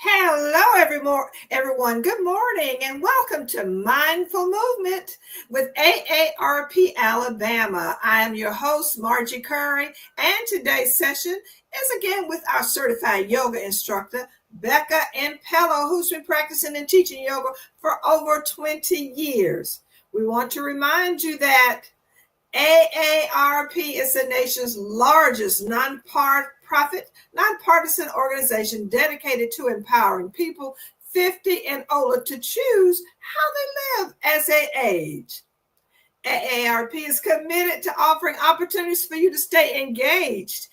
Hello, everyone. Good morning, and welcome to Mindful Movement with AARP Alabama. I am your host, Margie Curry, and today's session is again with our certified yoga instructor, Becca Impello, who's been practicing and teaching yoga for over 20 years. We want to remind you that AARP is the nation's largest nonpartisan organization dedicated to empowering people 50 and older to choose how they live as they age. AARP is committed to offering opportunities for you to stay engaged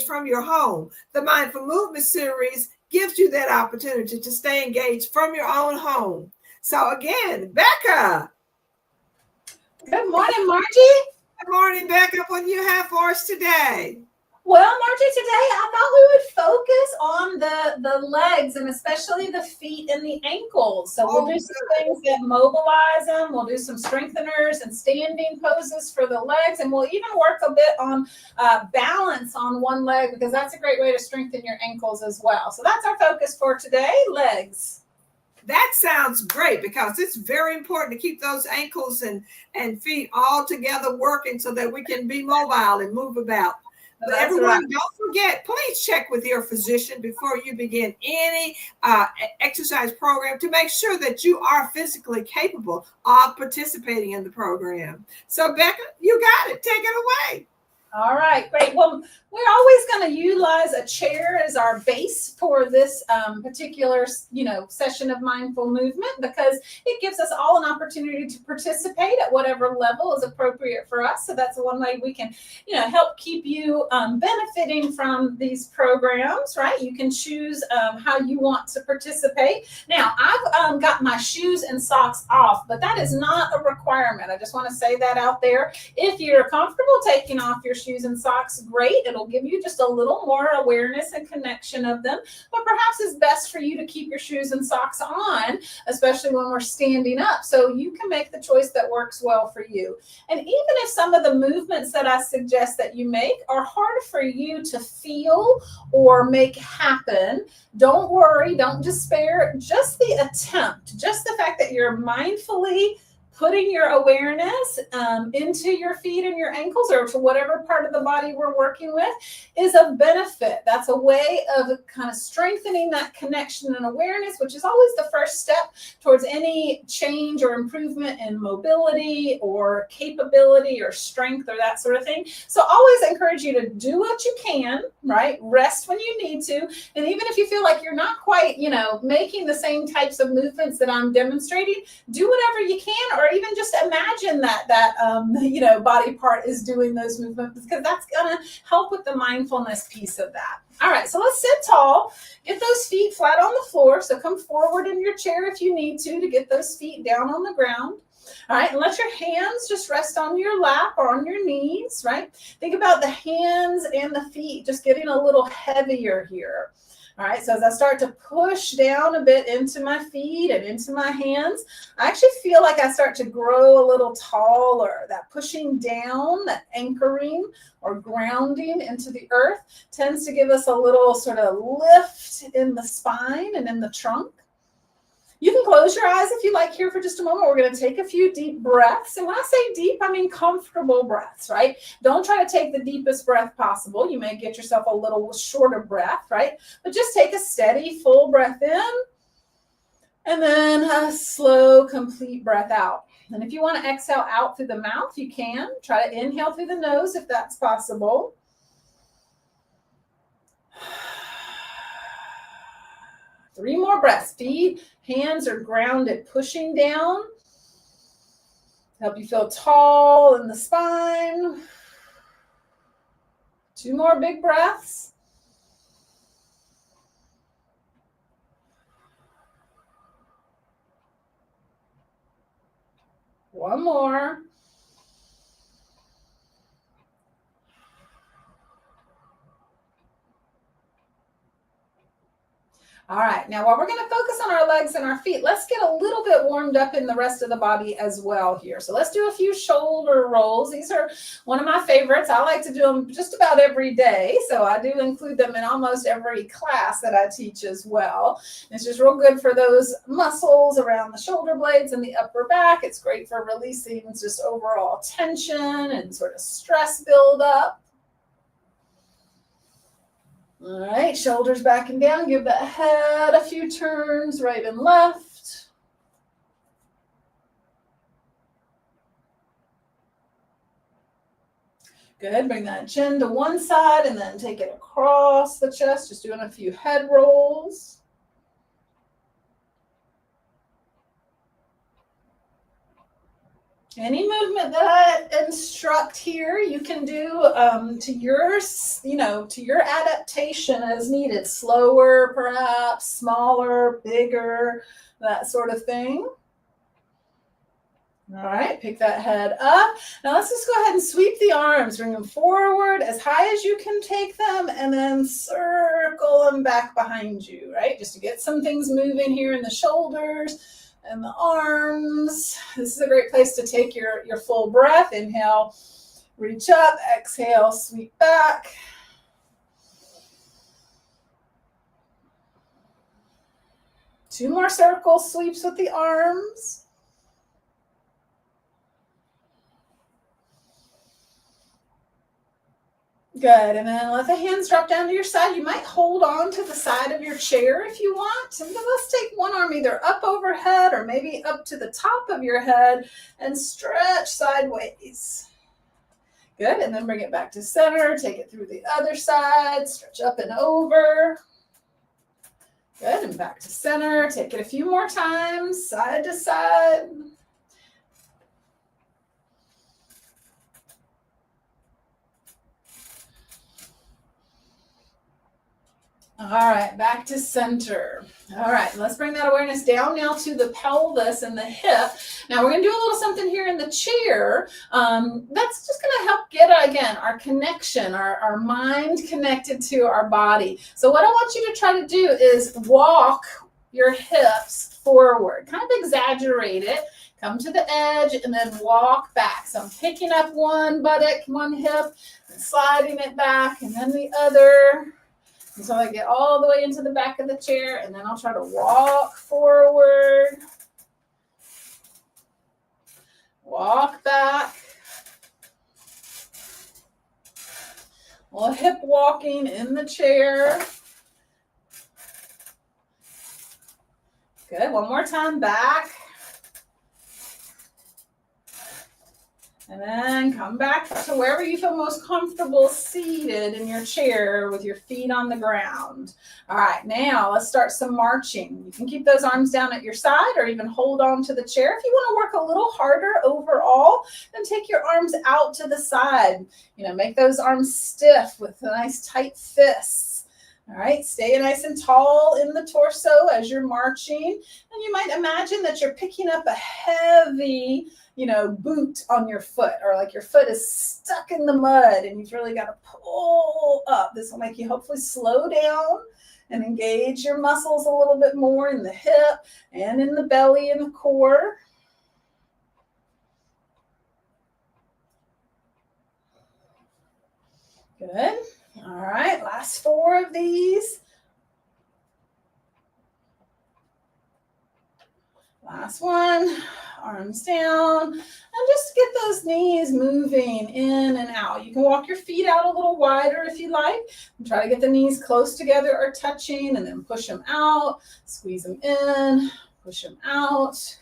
from your home. The Mindful Movement series gives you that opportunity to stay engaged from your own home. So again, Becca. Good morning, Margie. Good morning, Becca. What do you have for us today? Well, Margie, today I thought we would focus on the legs and especially the feet and the ankles. So we'll do some things that mobilize them. We'll do some strengtheners and standing poses for the legs. And we'll even work a bit on balance on one leg because that's a great way to strengthen your ankles as well. So that's our focus for today, legs. That sounds great because it's very important to keep those ankles and feet all together working so that we can be mobile and move about. But everyone, right. Don't forget, please check with your physician before you begin any exercise program to make sure that you are physically capable of participating in the program. So, Becca, you got it. Take it away. All right, great. Well, we're always going to utilize a chair as our base for this particular, session of mindful movement because it gives us all an opportunity to participate at whatever level is appropriate for us. So that's one way we can, help keep you benefiting from these programs, right? You can choose how you want to participate. Now, I've got my shoes and socks off, but that is not a requirement. I just want to say that out there. If you're comfortable taking off your shoes and socks, great. It'll give you just a little more awareness and connection of them, but perhaps it's best for you to keep your shoes and socks on, especially when we're standing up, so you can make the choice that works well for you. And even if some of the movements that I suggest that you make are hard for you to feel or make happen, don't worry, don't despair. Just the attempt, just the fact that you're mindfully putting your awareness into your feet and your ankles or to whatever part of the body we're working with is a benefit. That's a way of kind of strengthening that connection and awareness, which is always the first step towards any change or improvement in mobility or capability or strength or that sort of thing. So always encourage you to do what you can, right? Rest when you need to. And even if you feel like you're not quite, making the same types of movements that I'm demonstrating, do whatever you can, or even just imagine that body part is doing those movements because that's going to help with the mindfulness piece of that. All right, so let's sit tall. Get those feet flat on the floor. So come forward in your chair if you need to get those feet down on the ground. All right, and let your hands just rest on your lap or on your knees, right? Think about the hands and the feet just getting a little heavier here. All right, so as I start to push down a bit into my feet and into my hands, I actually feel like I start to grow a little taller. That pushing down, that anchoring or grounding into the earth tends to give us a little sort of lift in the spine and in the trunk. You can close your eyes if you like here for just a moment. We're going to take a few deep breaths. And when I say deep, I mean comfortable breaths, right? Don't try to take the deepest breath possible. You may get yourself a little shorter breath, right? But just take a steady, full breath in and then a slow, complete breath out. And if you want to exhale out through the mouth, you can. Try to inhale through the nose if that's possible. Three more breaths. Feet, hands are grounded, pushing down. Help you feel tall in the spine. Two more big breaths. One more. All right, now while we're going to focus on our legs and our feet, let's get a little bit warmed up in the rest of the body as well here. So let's do a few shoulder rolls. These are one of my favorites. I like to do them just about every day, so I do include them in almost every class that I teach as well. It's just real good for those muscles around the shoulder blades and the upper back. It's great for releasing just overall tension and sort of stress buildup. All right, shoulders back and down. Give that head a few turns, right and left. Good. Bring that chin to one side and then take it across the chest, just doing a few head rolls. Any movement that I instruct here, you can do to your adaptation as needed. Slower, perhaps, smaller, bigger, that sort of thing. All right, pick that head up. Now let's just go ahead and sweep the arms. Bring them forward as high as you can take them and then circle them back behind you, right? Just to get some things moving here in the shoulders and the arms. This is a great place to take your full breath. Inhale, reach up. Exhale, sweep back. Two more circle sweeps with the arms. Good, and then let the hands drop down to your side. You might hold on to the side of your chair if you want. And then let's take one arm either up overhead or maybe up to the top of your head and stretch sideways. Good, and then bring it back to center. Take it through the other side. Stretch up and over. Good, and back to center. Take it a few more times, side to side. All right, back to center. All right, let's bring that awareness down now to the pelvis and the hip. Now we're going to do a little something here in the chair. That's just going to help get, again, our connection, our mind connected to our body. So what I want you to try to do is walk your hips forward, kind of exaggerate it. Come to the edge and then walk back. So I'm picking up one buttock, one hip, and sliding it back, and then the other. So I get all the way into the back of the chair, and then I'll try to walk forward, walk back. A little hip walking in the chair. Good, one more time, back. And then come back to wherever you feel most comfortable seated in your chair with your feet on the ground. All right, now let's start some marching. You can keep those arms down at your side or even hold on to the chair. If you want to work a little harder overall, then take your arms out to the side. Make those arms stiff with nice tight fists. All right, stay nice and tall in the torso as you're marching. And you might imagine that you're picking up a heavy boot on your foot, or like your foot is stuck in the mud and you've really got to pull up. This will make you hopefully slow down and engage your muscles a little bit more in the hip and in the belly and the core. Good. All right, last 4 of these. Last one, arms down, and just get those knees moving in and out. You can walk your feet out a little wider if you like, and try to get the knees close together or touching, and then push them out, squeeze them in, push them out.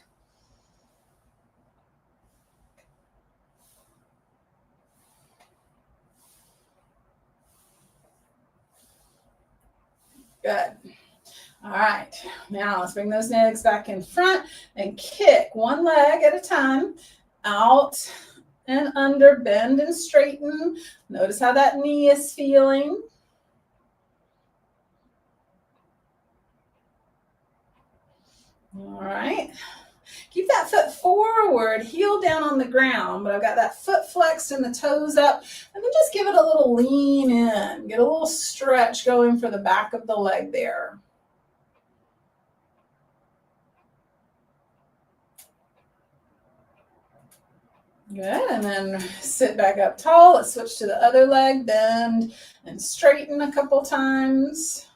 Good. All right, now let's bring those legs back in front and kick one leg at a time, out and under, bend and straighten. Notice how that knee is feeling. All right, keep that foot forward, heel down on the ground, but I've got that foot flexed and the toes up, and then just give it a little lean in, get a little stretch going for the back of the leg there. Good, and then sit back up tall. Let's switch to the other leg, bend and straighten a couple times.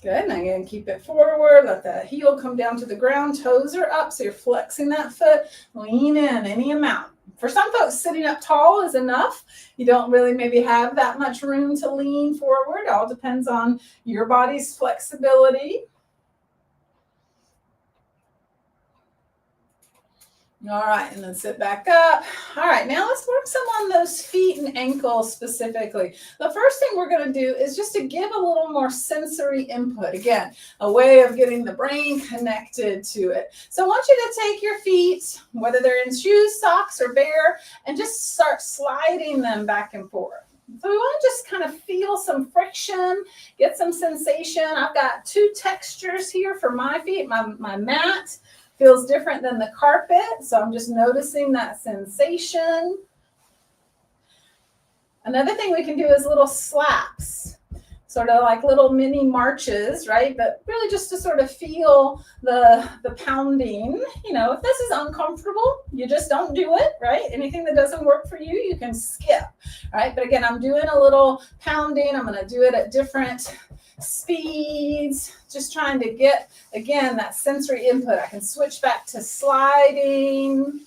Good, and again, keep it forward. Let that heel come down to the ground. Toes are up, so you're flexing that foot. Lean in any amount. For some folks, sitting up tall is enough. You don't really maybe have that much room to lean forward. It all depends on your body's flexibility. All right, and then sit back up. All right, now let's work some on those feet and ankles specifically. The first thing we're going to do is just to give a little more sensory input. Again, a way of getting the brain connected to it. So I want you to take your feet, whether they're in shoes, socks, or bare, and just start sliding them back and forth. So we want to just kind of feel some friction, get some sensation. I've got two textures here for my feet, my mat. Feels different than the carpet, so I'm just noticing that sensation. Another thing we can do is little slaps, sort of like little mini marches, right? But really just to sort of feel the pounding. You know, if this is uncomfortable, you just don't do it, right? Anything that doesn't work for you, you can skip, right? But again, I'm doing a little pounding. I'm going to do it at different speeds, just trying to get, again, that sensory input. I can switch back to sliding.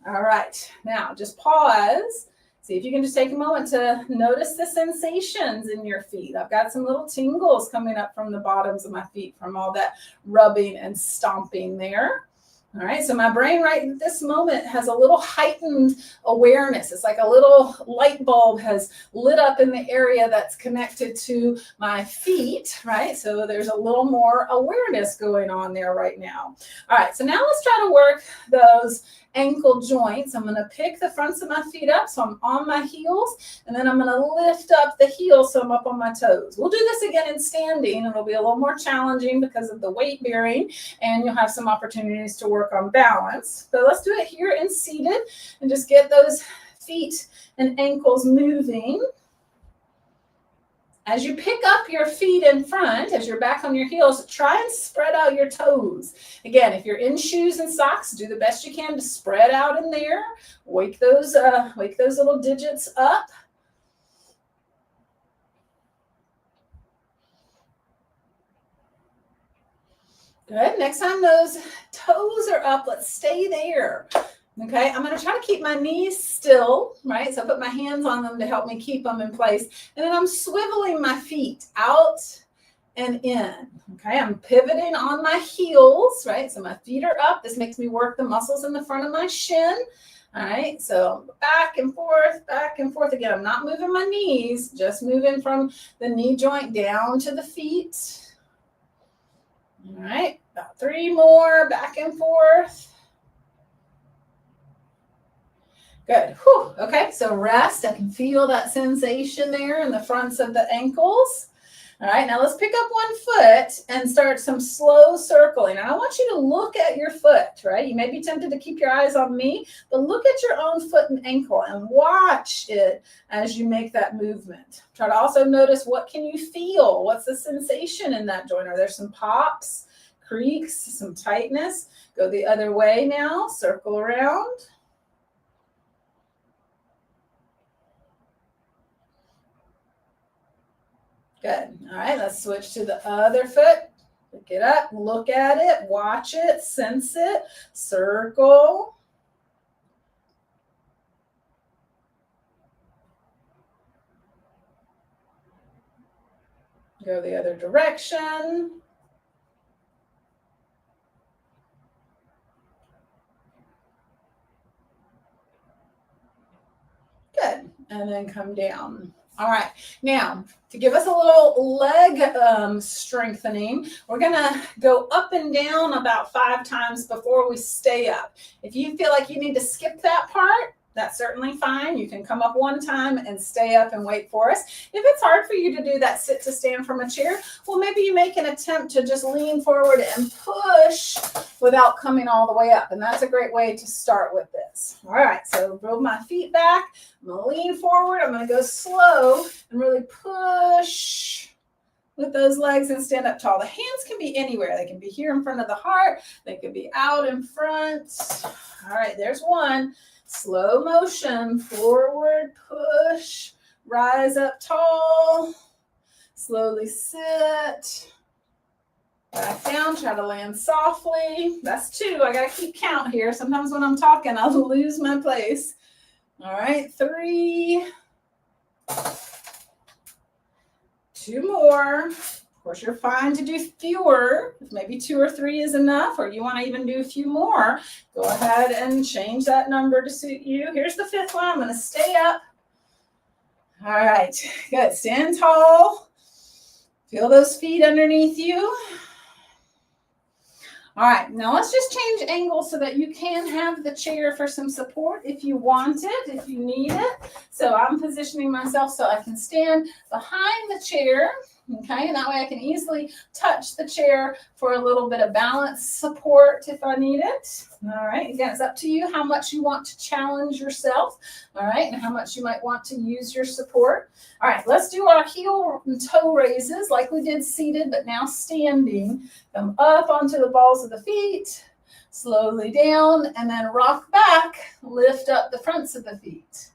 All right, now just pause. See if you can just take a moment to notice the sensations in your feet. I've got some little tingles coming up from the bottoms of my feet from all that rubbing and stomping there. All right, so my brain right at this moment has a little heightened awareness. It's like a little light bulb has lit up in the area that's connected to my feet, right? So there's a little more awareness going on there right now. All right, so now let's try to work those ankle joints. I'm going to pick the fronts of my feet up so I'm on my heels, and then I'm going to lift up the heels so I'm up on my toes. We'll do this again in standing, and it'll be a little more challenging because of the weight bearing, and you'll have some opportunities to work on balance. But let's do it here in seated and just get those feet and ankles moving. As you pick up your feet in front, as you're back on your heels, try and spread out your toes. Again, if you're in shoes and socks, do the best you can to spread out in there. Wake those little digits up. Good. Next time those toes are up, let's stay there. Okay, I'm going to try to keep my knees still, right? So I put my hands on them to help me keep them in place. And then I'm swiveling my feet out and in. Okay, I'm pivoting on my heels, right? So my feet are up. This makes me work the muscles in the front of my shin. All right, so back and forth, back and forth. Again, I'm not moving my knees, just moving from the knee joint down to the feet. All right, about 3 more, back and forth. Good. Whew. Okay, so rest. I can feel that sensation there in the fronts of the ankles. All right, now let's pick up one foot and start some slow circling. And I want you to look at your foot, right? You may be tempted to keep your eyes on me, but look at your own foot and ankle and watch it as you make that movement. Try to also notice, what can you feel? What's the sensation in that joint? Are there some pops, creaks, some tightness? Go the other way now, circle around. Good. All right, let's switch to the other foot. Pick it up, look at it, watch it, sense it, circle. Go the other direction. Good. And then come down. All right, now to give us a little leg strengthening, we're gonna go up and down about 5 times before we stay up. If you feel like you need to skip that part, that's certainly fine. You can come up one time and stay up and wait for us. If it's hard for you to do that sit to stand from a chair, well, maybe you make an attempt to just lean forward and push without coming all the way up. And that's a great way to start with this. All right, so roll my feet back. I'm going to lean forward. I'm going to go slow and really push with those legs and stand up tall. The hands can be anywhere. They can be here in front of the heart. They could be out in front. All right, there's one. Slow motion, forward, push, rise up tall, slowly sit, back down, try to land softly. That's 2. I got to keep count here. Sometimes when I'm talking, I'll lose my place. All right, 3. 2 more. Of course, you're fine to do fewer. If maybe 2 or 3 is enough, or you want to even do a few more, go ahead and change that number to suit you. Here's the 5th one. I'm going to stay up. All right, good. Stand tall. Feel those feet underneath you. All right, now let's just change angles so that you can have the chair for some support if you want it, if you need it. So I'm positioning myself so I can stand behind the chair, okay? And that way I can easily touch the chair for a little bit of balance support if I need it. All right, again, it's up to you how much you want to challenge yourself, all right, and how much you might want to use your support. All right, let's do our heel and toe raises like we did seated, but now standing. Come up onto the balls of the feet, slowly down, and then rock back, lift up the fronts of the feet.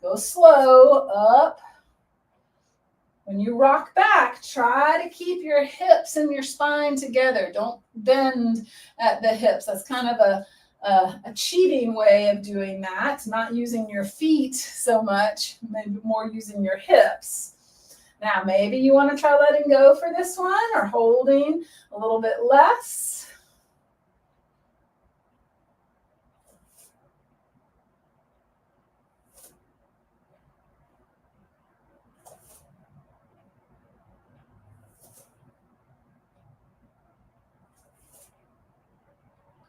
Go slow, up. When you rock back, try to keep your hips and your spine together. Don't bend at the hips. That's kind of a cheating way of doing that, not using your feet so much, maybe more using your hips. Now, maybe you want to try letting go for this one or holding a little bit less.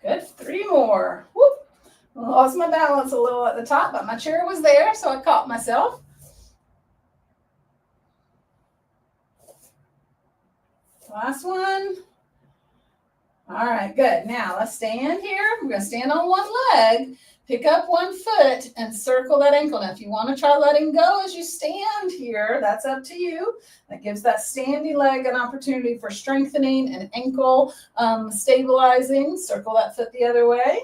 Good, 3 more. Whoop. I lost my balance a little at the top, but my chair was there, so I caught myself. Last one. All right, good. Now let's stand here. We're going to stand on one leg, pick up one foot, and circle that ankle. Now, if you want to try letting go as you stand here, that's up to you. That gives that standing leg an opportunity for strengthening and ankle stabilizing. Circle that foot the other way.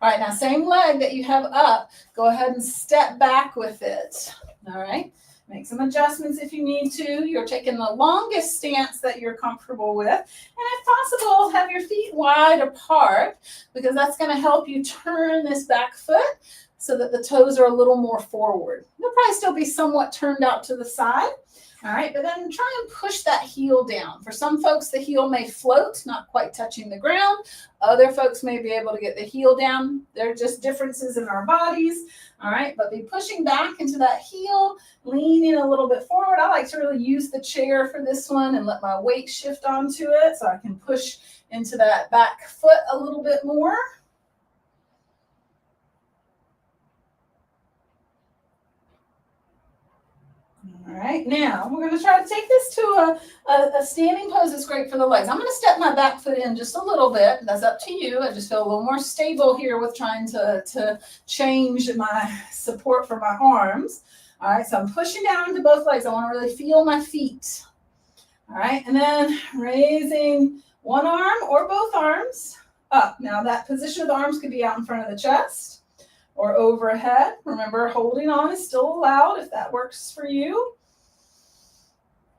All right, now same leg that you have up, go ahead and step back with it. All right. Make some adjustments if you need to. You're taking the longest stance that you're comfortable with. And if possible, have your feet wide apart because that's going to help you turn this back foot so that the toes are a little more forward. They'll probably still be somewhat turned out to the side. All right, but then try and push that heel down. For some folks, the heel may float, not quite touching the ground. Other folks may be able to get the heel down. There are just differences in our bodies. All right, but be pushing back into that heel, leaning a little bit forward. I like to really use the chair for this one and let my weight shift onto it so I can push into that back foot a little bit more. All right, now we're going to try to take this to a standing pose that's great for the legs. I'm going to step my back foot in just a little bit. That's up to you. I just feel a little more stable here with trying to change my support for my arms. All right, so I'm pushing down into both legs. I want to really feel my feet. All right, and then raising one arm or both arms up. Now that position of the arms could be out in front of the chest or overhead. Remember, holding on is still allowed if that works for you.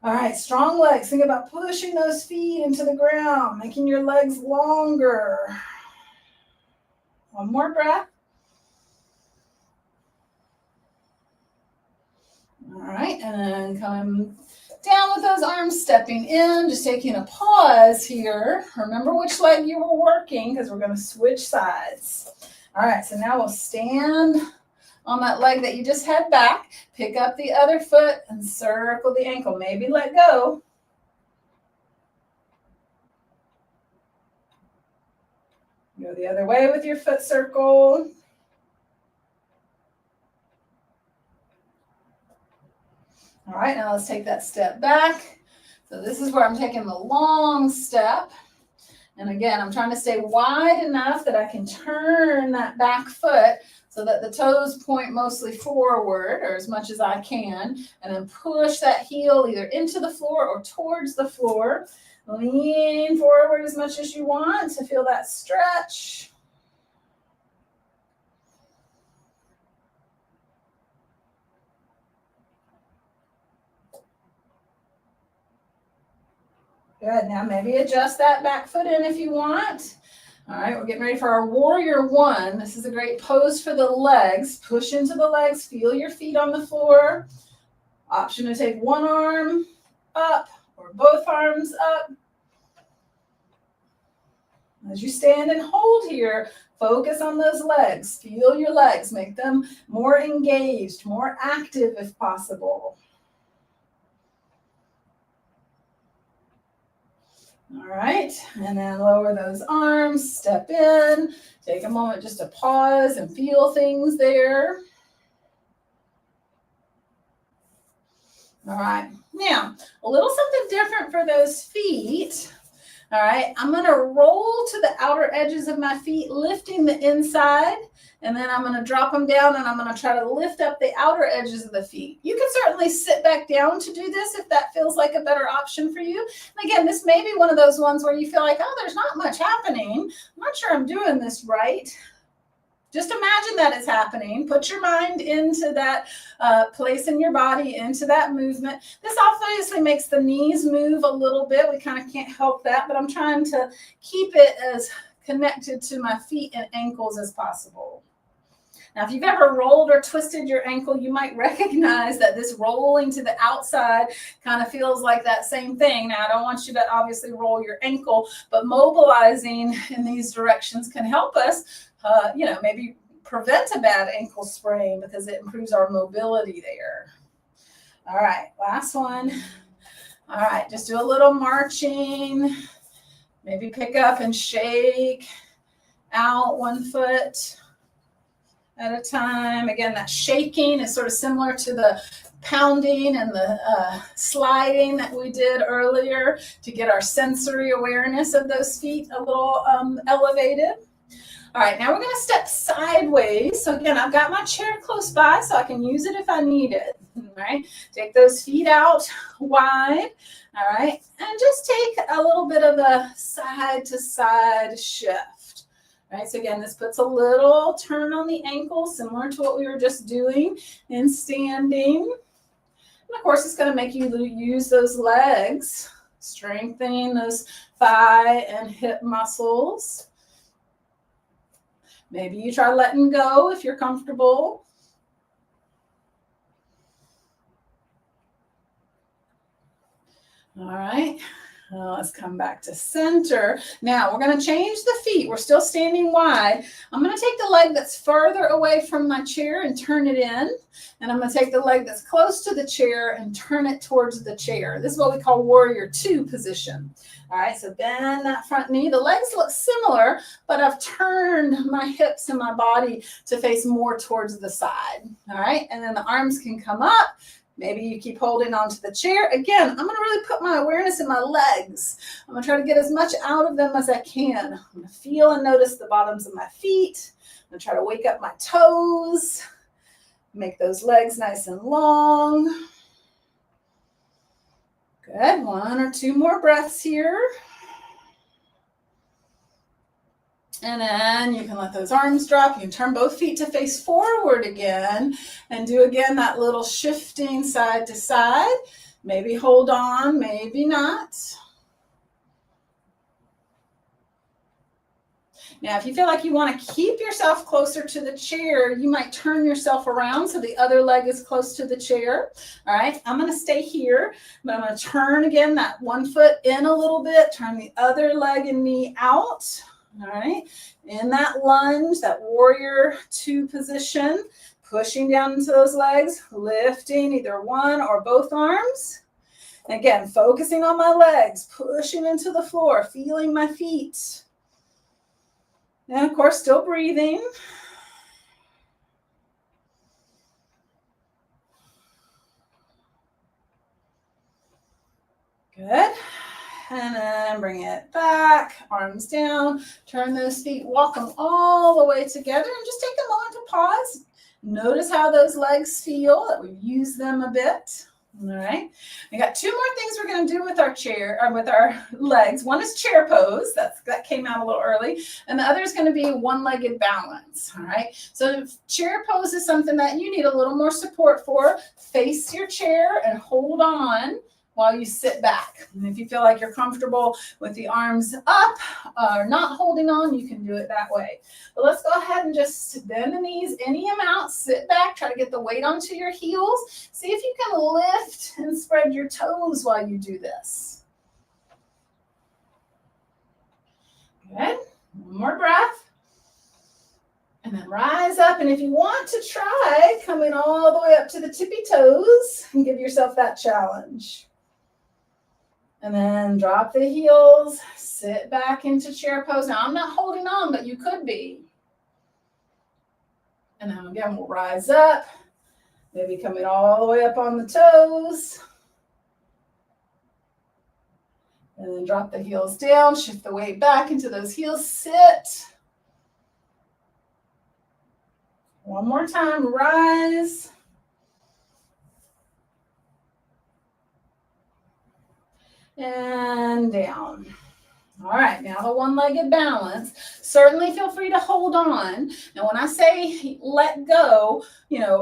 All right, strong legs. Think about pushing those feet into the ground, making your legs longer. One more breath. All right, and then come down with those arms, stepping in, just taking a pause here. Remember which leg you were working because we're going to switch sides. All right, so now we'll stand on that leg that you just had back. Pick up the other foot and circle the ankle. Maybe let go. Go the other way with your foot circle. All right, now let's take that step back. So this is where I'm taking the long step. And again, I'm trying to stay wide enough that I can turn that back foot so that the toes point mostly forward, or as much as I can, and then push that heel either into the floor or towards the floor. Lean forward as much as you want to feel that stretch. Good. Now maybe adjust that back foot in if you want. All right, we're getting ready for our warrior one. This is a great pose for the legs. Push into the legs, feel your feet on the floor. Option to take one arm up or both arms up. As you stand and hold here, focus on those legs. Feel your legs. Make them more engaged, more active if possible. All right, and then lower those arms, step in, take a moment just to pause and feel things there. All right, now a little something different for those feet. All right, I'm going to roll to the outer edges of my feet, lifting the inside, and then I'm going to drop them down and I'm going to try to lift up the outer edges of the feet. You can certainly sit back down to do this if that feels like a better option for you. And again, this may be one of those ones where you feel like, oh, there's not much happening. I'm not sure I'm doing this right. Just imagine that it's happening. Put your mind into that place in your body, into that movement. This obviously makes the knees move a little bit. We kind of can't help that, but I'm trying to keep it as connected to my feet and ankles as possible. Now, if you've ever rolled or twisted your ankle, you might recognize that this rolling to the outside kind of feels like that same thing. Now, I don't want you to obviously roll your ankle, but mobilizing in these directions can help us, maybe prevent a bad ankle sprain because it improves our mobility there. All right, last one. All right, just do a little marching. Maybe pick up and shake out one foot at a time. Again, that shaking is sort of similar to the pounding and the sliding that we did earlier to get our sensory awareness of those feet a little elevated. All right, now we're going to step sideways. So again, I've got my chair close by so I can use it if I need it. All right, take those feet out wide. All right, and just take a little bit of a side to side shift. All right, so again, this puts a little turn on the ankle, similar to what we were just doing in standing. And of course, it's going to make you use those legs, strengthening those thigh and hip muscles. Maybe you try letting go if you're comfortable. All right, let's come back to center. Now we're going to change the feet. We're still standing wide. I'm going to take the leg that's further away from my chair and turn it in. And I'm going to take the leg that's close to the chair and turn it towards the chair. This is what we call warrior two position. All right, so bend that front knee. The legs look similar, but I've turned my hips and my body to face more towards the side. All right, and then the arms can come up. Maybe you keep holding onto the chair. Again, I'm going to really put my awareness in my legs. I'm going to try to get as much out of them as I can. I'm going to feel and notice the bottoms of my feet. I'm going to try to wake up my toes. Make those legs nice and long. Good. 1 or 2 more breaths here. And then you can let those arms drop. You can turn both feet to face forward again and do again that little shifting side to side. Maybe hold on, maybe not. Now, if you feel like you want to keep yourself closer to the chair, you might turn yourself around so the other leg is close to the chair. All right, I'm going to stay here, but I'm going to turn again that one foot in a little bit, turn the other leg and knee out. All right, in that lunge, that warrior two position, pushing down into those legs, lifting either one or both arms. And again, focusing on my legs, pushing into the floor, feeling my feet. And of course, still breathing. Good. And then bring it back, arms down, turn those feet, walk them all the way together, and just take a moment to pause. Notice how those legs feel, that we've used them a bit. All right. We got two more things we're going to do with our chair, or with our legs. One is chair pose. That came out a little early. And the other is going to be one-legged balance. All right. So chair pose is something that you need a little more support for. Face your chair and hold on while you sit back. And if you feel like you're comfortable with the arms up or not holding on, you can do it that way. But let's go ahead and just bend the knees any amount, sit back, try to get the weight onto your heels. See if you can lift and spread your toes while you do this. Good. One more breath. And then rise up. And if you want to try, coming all the way up to the tippy toes and give yourself that challenge. And then drop the heels, sit back into chair pose. Now, I'm not holding on, but you could be. And then again, we'll rise up, maybe coming all the way up on the toes. And then drop the heels down, shift the weight back into those heels, sit. One more time, rise. And down. All right, now the one-legged balance. Certainly feel free to hold on. Now, when I say let go,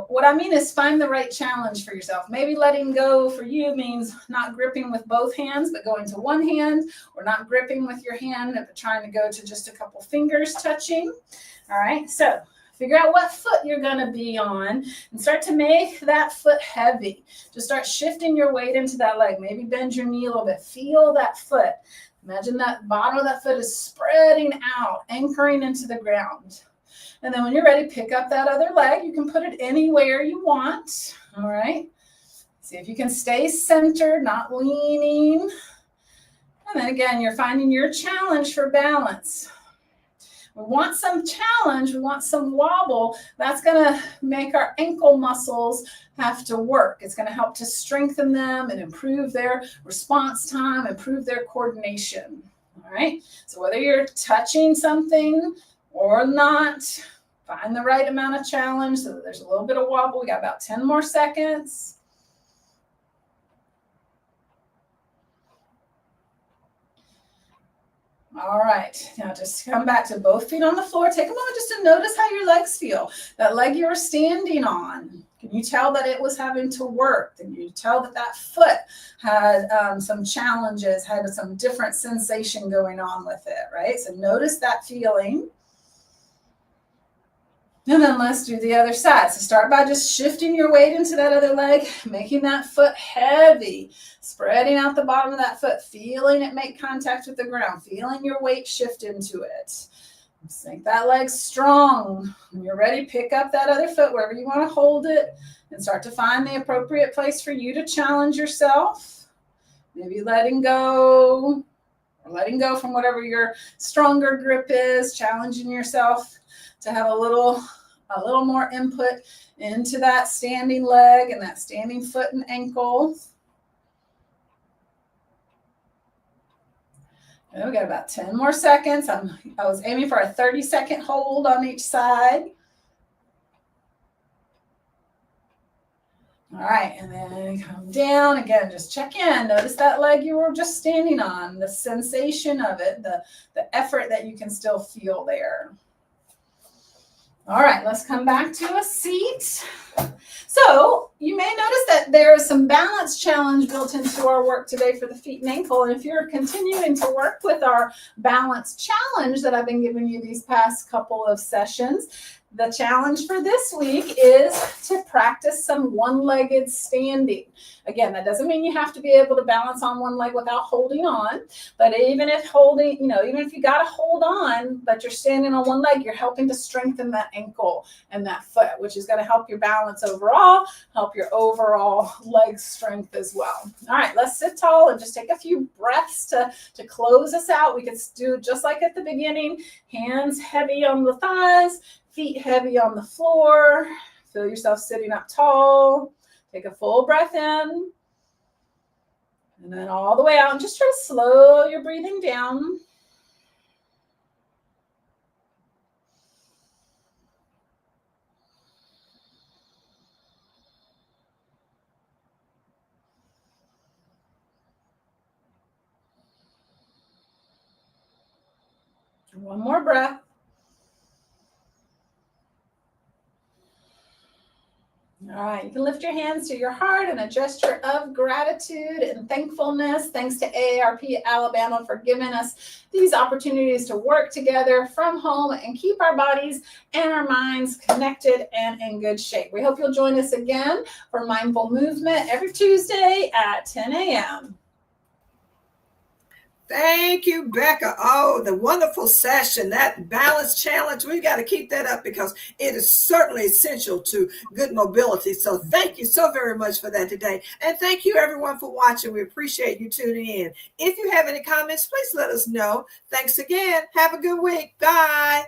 what I mean is find the right challenge for yourself. Maybe letting go for you means not gripping with both hands, but going to one hand, or not gripping with your hand, but trying to go to just a couple fingers touching. All right, so figure out what foot you're going to be on and start to make that foot heavy. Just start shifting your weight into that leg. Maybe bend your knee a little bit. Feel that foot. Imagine that bottom of that foot is spreading out, anchoring into the ground. And then when you're ready, pick up that other leg. You can put it anywhere you want. All right. See if you can stay centered, not leaning. And then again, you're finding your challenge for balance. We want some challenge, we want some wobble. That's going to make our ankle muscles have to work. It's going to help to strengthen them and improve their response time, improve their coordination. All right. So whether you're touching something or not, find the right amount of challenge so that there's a little bit of wobble. We got about 10 more seconds. All right, now just come back to both feet on the floor. Take a moment just to notice how your legs feel. That leg you were standing on, can you tell that it was having to work? Can you tell that that foot had some challenges, had some different sensation going on with it, right? So notice that feeling. And then let's do the other side. So start by just shifting your weight into that other leg, making that foot heavy, spreading out the bottom of that foot, feeling it make contact with the ground, feeling your weight shift into it. Let's make that leg strong. When you're ready, pick up that other foot wherever you want to hold it and start to find the appropriate place for you to challenge yourself. Maybe letting go or letting go from whatever your stronger grip is, challenging yourself to have a little more input into that standing leg and that standing foot and ankle. Okay, we got about 10 more seconds. I was aiming for a 30-second hold on each side. All right, and then come down again, just check in. Notice that leg you were just standing on, the sensation of it, the effort that you can still feel there. All right, let's come back to a seat. So you may notice that there is some balance challenge built into our work today for the feet and ankle. And if you're continuing to work with our balance challenge that I've been giving you these past couple of sessions, the challenge for this week is to practice some one-legged standing. Again, that doesn't mean you have to be able to balance on one leg without holding on. But even if holding, even if you got to hold on, but you're standing on one leg, you're helping to strengthen that ankle and that foot, which is going to help your balance overall, help your overall leg strength as well. All right, let's sit tall and just take a few breaths to close us out. We can do just like at the beginning, hands heavy on the thighs, feet heavy on the floor. Feel yourself sitting up tall. Take a full breath in. And then all the way out, and just try to slow your breathing down. One more breath. All right, you can lift your hands to your heart in a gesture of gratitude and thankfulness. Thanks to AARP Alabama for giving us these opportunities to work together from home and keep our bodies and our minds connected and in good shape. We hope you'll join us again for Mindful Movement every Tuesday at 10 a.m. Thank you, Becca. Oh, the wonderful session, that balance challenge. We got to keep that up because it is certainly essential to good mobility. So thank you so very much for that today. And thank you everyone for watching. We appreciate you tuning in. If you have any comments, please let us know. Thanks again. Have a good week. Bye.